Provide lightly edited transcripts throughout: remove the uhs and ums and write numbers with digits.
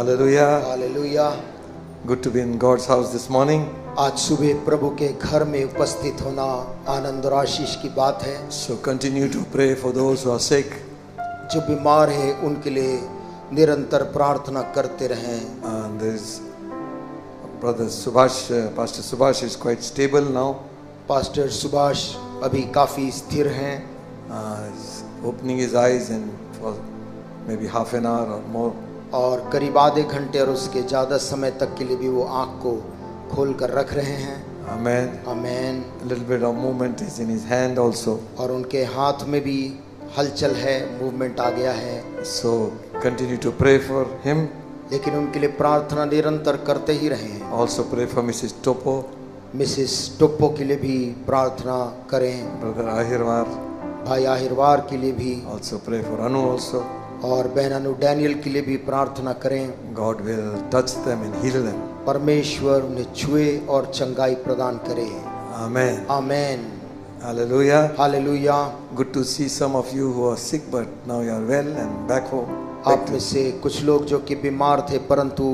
Hallelujah. Hallelujah. Good to be in God's house this morning. आज सुबह प्रभु के घर में उपस्थित होना आनंद और आशीष की बात है। So continue to pray for those who are sick. जो बीमार है उनके लिए निरंतर प्रार्थना करते रहें। And there's brother Subhash, Pastor Subhash is quite stable now. Pastor Subhash अभी काफी स्थिर हैं। He's opening his eyes and for maybe half an hour or more. और करीब आधे घंटे और उसके ज़्यादा समय तक के लिए भी वो आँख को खोल कर रख रहे हैं। Amen. Amen. A little bit of movement is in his hand also. और उनके हाथ में भी हलचल है, मूवमेंट आ गया है। So continue to pray for him. लेकिन उनके लिए प्रार्थना निरंतर करते ही रहें। Also pray for Mrs. Topo, Mrs Toppo के लिए भी प्रार्थना करें। brother Ahirwar. भाई आहिरवार के लिए भी Also pray for Anu also. और बहन अनु डैनियल के लिए भी प्रार्थना करें। God will touch them and heal them. परमेश्वर उन्हें छुए और चंगाई प्रदान करे। Amen. Amen. Hallelujah. Hallelujah. Good to see some of you who are sick but now you are well and back home. आप में से कुछ लोग जो कि बीमार थे परंतु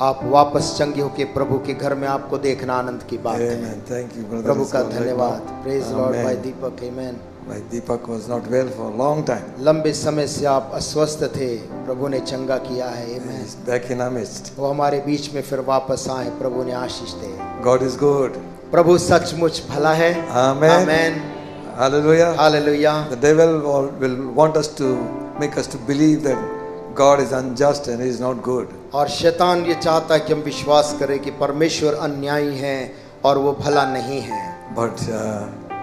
आप वापस चंगे होके प्रभु के घर में आपको देखना आनंद की बात है। Amen. Thank you, brother. Prabhu It's का all right धन्यवाद। now. Praise Lord Amen. भाई दीपक। आमेन। My Deepak was not well for a long time. लंबे समय से आप अस्वस्थ थे, प्रभु ने चंगा किया है। आमेन। He's back in our midst. वो हमारे बीच में फिर वापस आए, प्रभु ने आशीष दे। God is good. प्रभु सचमुच भला है। Amen. Amen. Hallelujah. Hallelujah. The devil will want us to make us to believe that God is unjust and he is not good. और शैतान ये चाहता है कि हम विश्वास करें कि परमेश्वर अन्यायी है और वो भला नहीं है। But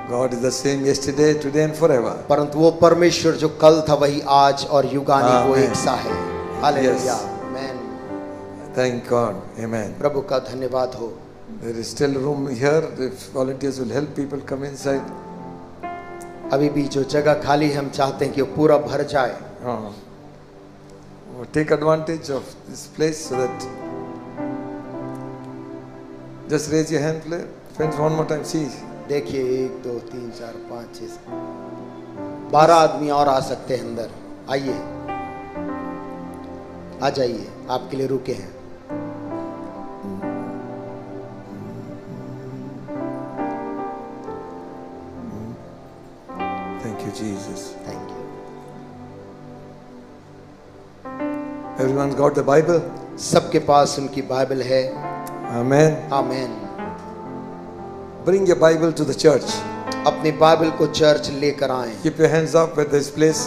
God is the same yesterday, today and forever. परंतु वो परमेश्वर जो कल था वही आज और युगानी वो Amen. एक सा है। हालेलुया। Yes. आमेन। Thank God. Amen. प्रभु का धन्यवाद हो। There is still room here. If volunteers will help people come inside. अभी भी जो जगह खाली है हम चाहते हैं कि वो पूरा भर जाए। Take advantage of this place so that just raise your hand, please. Friends, one more time. See. देखिए 1 2 3 4 5 6 12 आदमी और आ सकते हैं अंदर। आइए, आ जाइए, आपके लिए रुके हैं। Thank you, Jesus. Thank you. Everyone's got the Bible? सबके पास उनकी बाइबल है। Amen. Amen. Bring your Bible to the church. अपनी बाइबल को चर्च लेकर आएं। Keep your hands up at this place.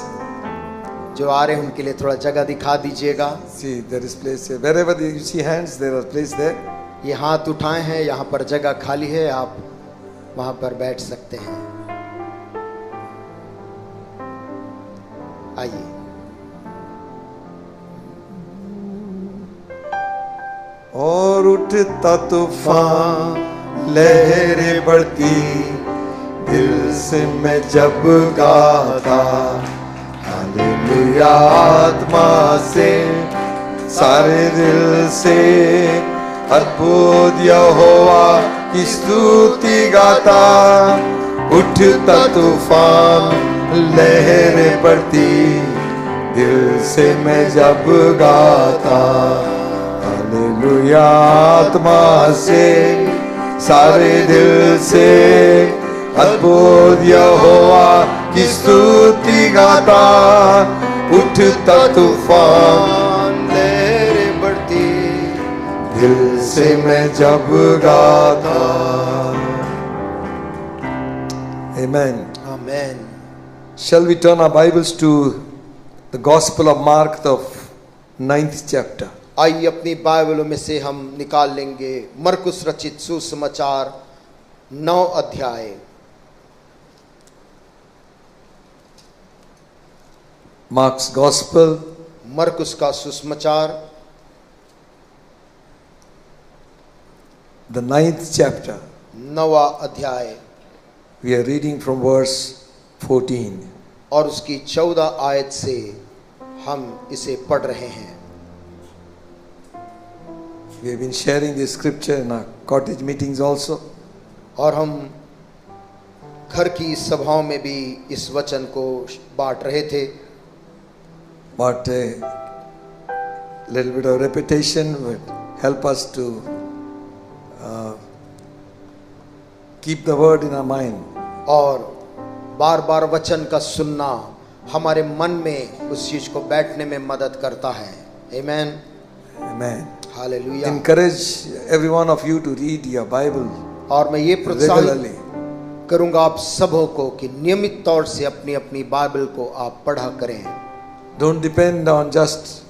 जो आ रहे हैं उनके लिए थोड़ा जगह दिखा दीजिएगा। See, there is place here. Wherever you see hands, there are place there. ये हाथ उठाए हैं, यहाँ पर जगह खाली है, आप वहां पर बैठ सकते हैं। आइए। और उठता तूफान, लहरें बढ़ती, दिल से मैं जब गाता, हालेलुया आत्मा से, सारे दिल से, अद्भुत यहोवा की स्तुति गाता। उठता तूफान, लहरें बढ़ती, दिल से मैं जब गाता, हालेलुया आत्मा से, सारे दिल से, अद्भुत यहोवा की स्तुति गाता। उठता तूफान, लहरें बढ़ती, दिल से मैं जब गाता। Amen. Amen. Shall we turn our Bibles to the Gospel of Mark, the 9th chapter? आइए अपनी बाइबलों में से हम निकाल लेंगे मरकुस रचित सुसमाचार 9 अध्याय। Mark's Gospel, मरकुस का सुसमाचार the 9th chapter. 9वां अध्याय We are reading from verse 14. और उसकी 14 आयत से हम इसे पढ़ रहे हैं। We have been sharing this scripture in our cottage meetings also. और हम घर की सभाओं में भी इस वचन को बांट रहे थे। But little bit of repetition would help us to keep the word in our mind. और बार बार वचन का सुनना हमारे मन में उस चीज को बैठने में मदद करता है. Amen. Amen. Hallelujah. Encourage every one of you to read your Bible और मैं ये प्रोत्साहित regularly. करूंगा आप सबों को कि नियमित तौर से अपनी अपनी बाइबल को आप पढ़ा करें. Don't depend on just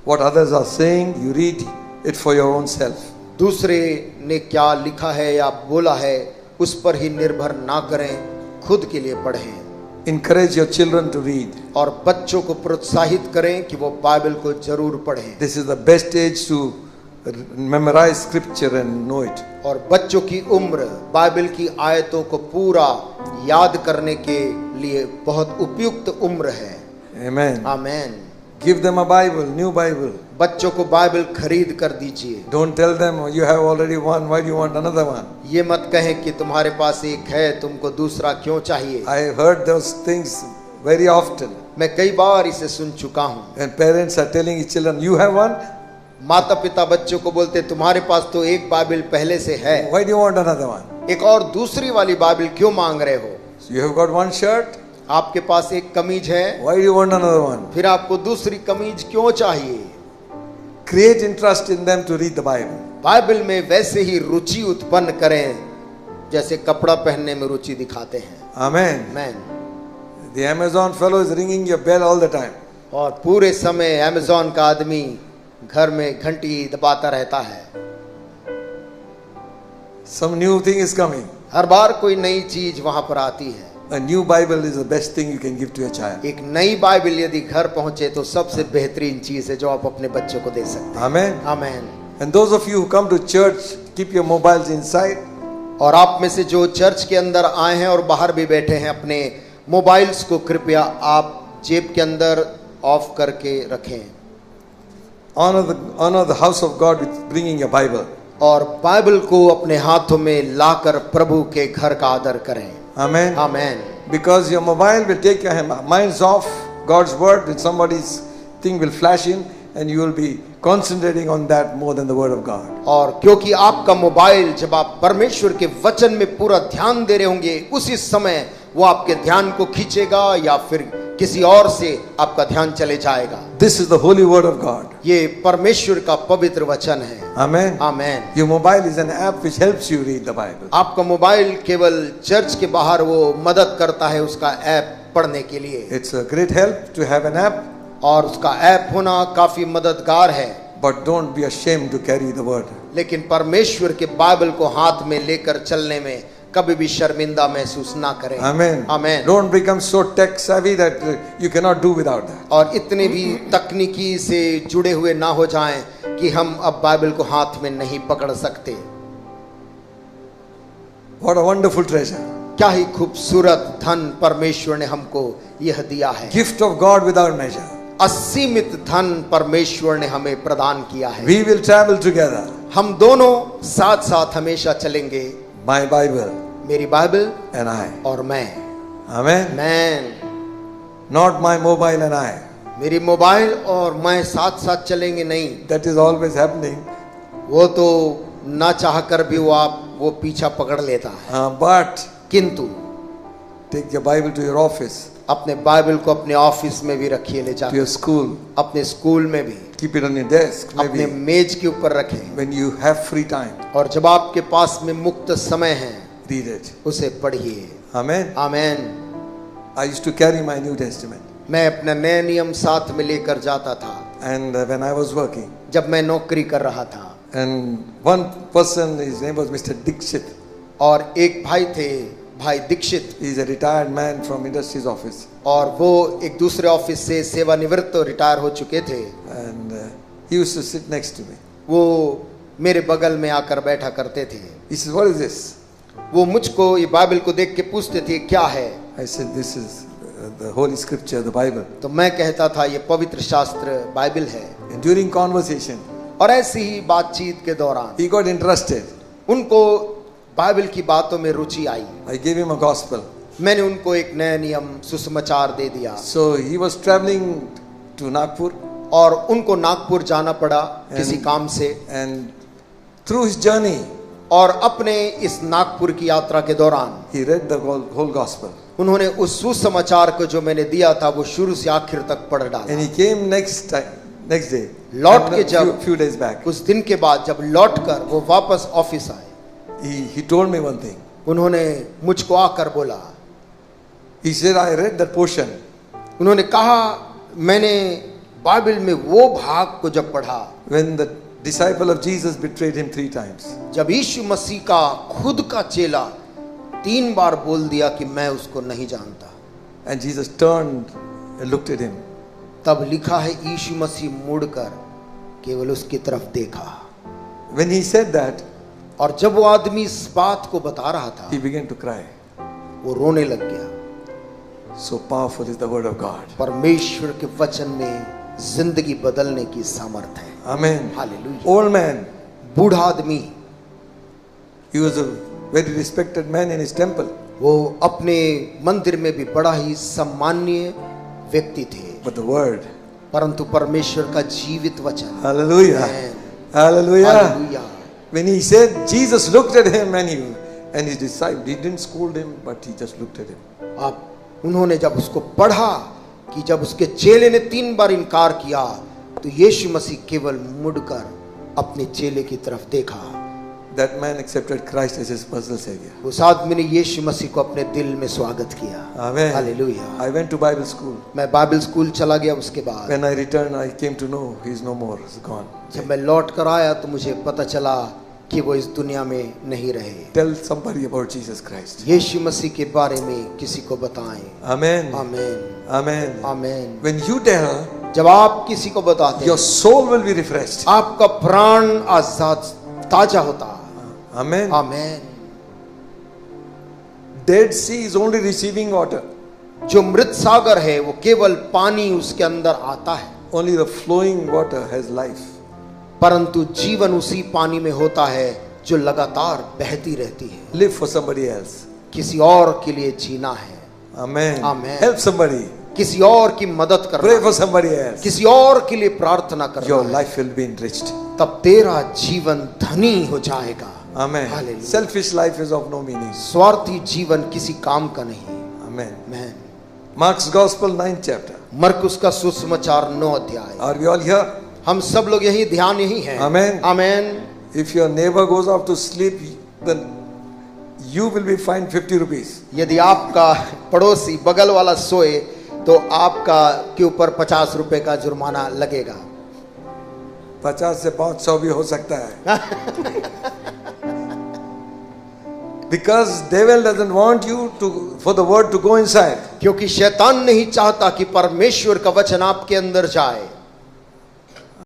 what others are saying. You read it for your own self. दूसरे ने क्या लिखा है या बोला है उस पर ही निर्भर ना करें, खुद के लिए पढ़ें. Encourage your children to read. और बच्चों को प्रोत्साहित करें कि वो बाइबल को जरूर पढ़ें. This is the best age to memorize scripture and know it. और बच्चों की उम्र बाइबल की आयतों को पूरा याद करने के लिए बहुत उपयुक्त उम्र है. Amen. Amen. Give them a Bible, new Bible. बच्चों को बाइबल खरीद कर दीजिए. Don't tell them you have already one, why do you want another one? ये मत कहें कि तुम्हारे पास एक है, तुमको दूसरा क्यों चाहिए. I heard those things very often. मैं कई बार इसे सुन चुका हूँ. And parents are telling each children, you have one? माता पिता बच्चों को बोलते तुम्हारे पास तो एक बाइबल पहले से है, Why do you want another one? एक और दूसरी वाली बाइबल क्यों मांग रहे हो. So you have got one shirt, आपके पास एक कमीज है, why do you want another one? फिर आपको दूसरी कमीज क्यों चाहिए. Create interest in them to read the Bible. Bible में वैसे ही रुचि उत्पन्न करें जैसे कपड़ा पहनने में रुचि दिखाते हैं. Amen. Amen. The Amazon fellow is ringing your bell all the time. और पूरे समय अमेज़न का आदमी घर में घंटी दबाता रहता है. Some new thing is coming. हर बार कोई नई चीज वहां पर आती है. A new Bible is the best thing you can give to your child. एक नई बाइबल यदि घर पहुंचे तो सबसे बेहतरीन चीज है जो आप अपने बच्चों को दे सकते हैं. Amen. Amen. And those of you who come to church, keep your mobiles inside. और आप में से जो चर्च के अंदर आए हैं और बाहर भी बैठे हैं, अपने मोबाइल्स को कृपया आप जेब के अंदर ऑफ करके रखें. Honor the house of God with bringing your Bible. और बाइबल को अपने हाथों में लाकर प्रभु के घर का आदर करें. Amen. Amen. Because your mobile will take your minds off God's word, and somebody's thing will flash in, and you will be concentrating on that more than the word of God. और क्योंकि आपका mobile जब आप परमेश्वर के वचन में पूरा ध्यान दे रहे होंगे, उसी समय वो आपके ध्यान को खींचेगा या फिर किसी और से आपका ध्यान चले जाएगा. This is the holy word of God. ये परमेश्वर का पवित्र वचन है. Amen. Amen. Your mobile is an app which helps you read the Bible. आपका मोबाइल केवल चर्च के बाहर वो मदद करता है उसका ऐप पढ़ने के लिए. It's a great help to have an app, और उसका ऐप होना काफी मददगार है. but don't be ashamed to carry the word. लेकिन परमेश्वर के बाइबल को हाथ में लेकर चलने में कभी भी शर्मिंदा महसूस ना करें. Amen. Amen. Don't become so tech savvy that you cannot do without that. और इतने भी तकनीकी से जुड़े हुए ना हो जाएं कि हम अब बाइबल को हाथ में नहीं पकड़ सकते. What a wonderful treasure. क्या ही खूबसूरत धन परमेश्वर ने हमको यह दिया है. Gift of God without measure. असीमित धन परमेश्वर ने हमें प्रदान किया है. We will travel together. हम दोनों साथ साथ हमेशा चलेंगे. My Bible मेरी बाइबल and I. और मैं. Amen. मैं. Not my mobile and I. मेरी मोबाइल और मैं साथ साथ चलेंगे नहीं. That is always happening. वो तो ना चाह कर भी वो पीछा पकड़ लेता है. But किंतु take your Bible to your office, अपने बाइबल को अपने ऑफिस में भी रखिए, ले to जाकर your school. अपने स्कूल में भी, Keep it on your desk. अपने Maybe मेज के ऊपर रखें. when you have free time, और जब आपके पास में मुक्त समय है read it. उसे पढ़िए. Amen. Amen. I used to carry my New Testament. मैं अपना नया नियम साथ में लेकर जाता था And when I was working, जब मैं नौकरी कर रहा था. and one person, his name was Mr. Dixit. और एक भाई थे, भाई Dixit. He is a retired man from industry's office. और वो एक दूसरे ऑफिस से सेवानिवृत्त रिटायर हो चुके थे. And he used to sit next to me. वो मेरे बगल में आकर बैठा करते थे. He says, what is this? वो मुझको ये बाइबल को देख के पूछते थे क्या है. I said, this is the Holy Scripture, the Bible. तो मैं कहता था ये पवित्र शास्त्र बाइबल है. And during conversation, और ऐसी ही बातचीत के दौरान he got interested. उनको बाइबल की बातों में रुचि आई. I gave him a gospel. मैंने उनको एक नया नियम सुसमाचार दे दिया. So he was traveling to Nagpur. और उनको नागपुर जाना पड़ा किसी काम से। And through his journey, और अपने इस नागपुर की यात्रा के दौरान he read the whole gospel. उन्होंने उस सुसमाचार को जो मैंने दिया था वो शुरू से आखिर तक पढ़ डाला। And he came next day. लौट के जब few days back, कुछ दिन के बाद जब लौटकर वो वापस ऑफिस आए, he told me one thing. उन्होंने मुझको आकर बोला, He said, I read that portion. उन्होंने कहा मैंने बाइबल में वो भाग को जब पढ़ा When the disciple of Jesus betrayed him 3 times. जब यीशु मसीह का खुद का चेला 3 बार बोल दिया कि मैं उसको नहीं जानता, And Jesus turned and looked at him. तब लिखा है यीशु मसीह मुड़कर केवल उसकी तरफ देखा। When he said that, और जब वो आदमी इस बात को बता रहा था he began to cry. वो रोने लग गया। So powerful is the word of God. परमेश्वर के वचन में जिंदगी बदलने की सामर्थ है। Amen. हालेलुया। Old man, बूढ़ा आदमी, he was a very respected man in his temple. वो अपने मंदिर में भी बड़ा ही सम्माननीय व्यक्ति थे, But the word, परंतु परमेश्वर का जीवित वचन, hallelujah, Amen. hallelujah. Hallelujah. When he said, Jesus looked at him and his disciple, he didn't scold him, but he just looked at him. आप उन्होंने जब उसको पढ़ा कि जब उसके चेले ने 3 बार इनकार किया तो यीशु मसीह केवल मुड़कर अपने चेले की तरफ देखा। That man accepted Christ as his personal savior. उस आदमी ने यीशु मसीह को अपने दिल में स्वागत किया। Amen. Hallelujah. I went to Bible school. मैं बाइबल स्कूल चला गया। उसके बाद When I returned, I came to know he is no more, he's gone. जब मैं लौट कर आया तो मुझे पता चला कि वो इस दुनिया में नहीं रहे। Tell somebody about Jesus Christ. यीशु मसीह के बारे में किसी को बताएं। Amen. आमीन, Amen. आमीन। When you tell, जब आप किसी को बताते your हैं, soul will be refreshed. आपका प्राण आजाद ताजा होता है। Amen. आमीन। Dead Sea is only receiving water. जो मृत सागर है वो केवल पानी उसके अंदर आता है, Only the flowing water has life. परंतु जीवन उसी पानी में होता है जो लगातार बहती रहती है। Live for somebody else. किसी और के लिए जीना है। Amen. Amen. Help somebody. किसी और की मदद Pray करना, for somebody else. किसी और के लिए प्रार्थना करना Your है। life will be enriched. तब तेरा जीवन धनी हो जाएगा। Amen. Hallelujah. Selfish life is of no meaning. स्वार्थी जीवन किसी काम का नहीं। Amen. आमीन। Mark's Gospel 9th chapter. मरकुस का सुसमाचार 9 अध्याय। Are we all here? हम सब लोग यही ध्यान यही है। Amen. आमीन। If your neighbor goes off to sleep, then you will be fined 50 rupees. यदि आपका पड़ोसी बगल वाला सोए तो आपका के ऊपर 50 रुपए का जुर्माना लगेगा। 50 से 500 भी हो सकता है. Because devil doesn't want you for the word to go inside. क्योंकि शैतान नहीं चाहता कि परमेश्वर का वचन आपके अंदर जाए।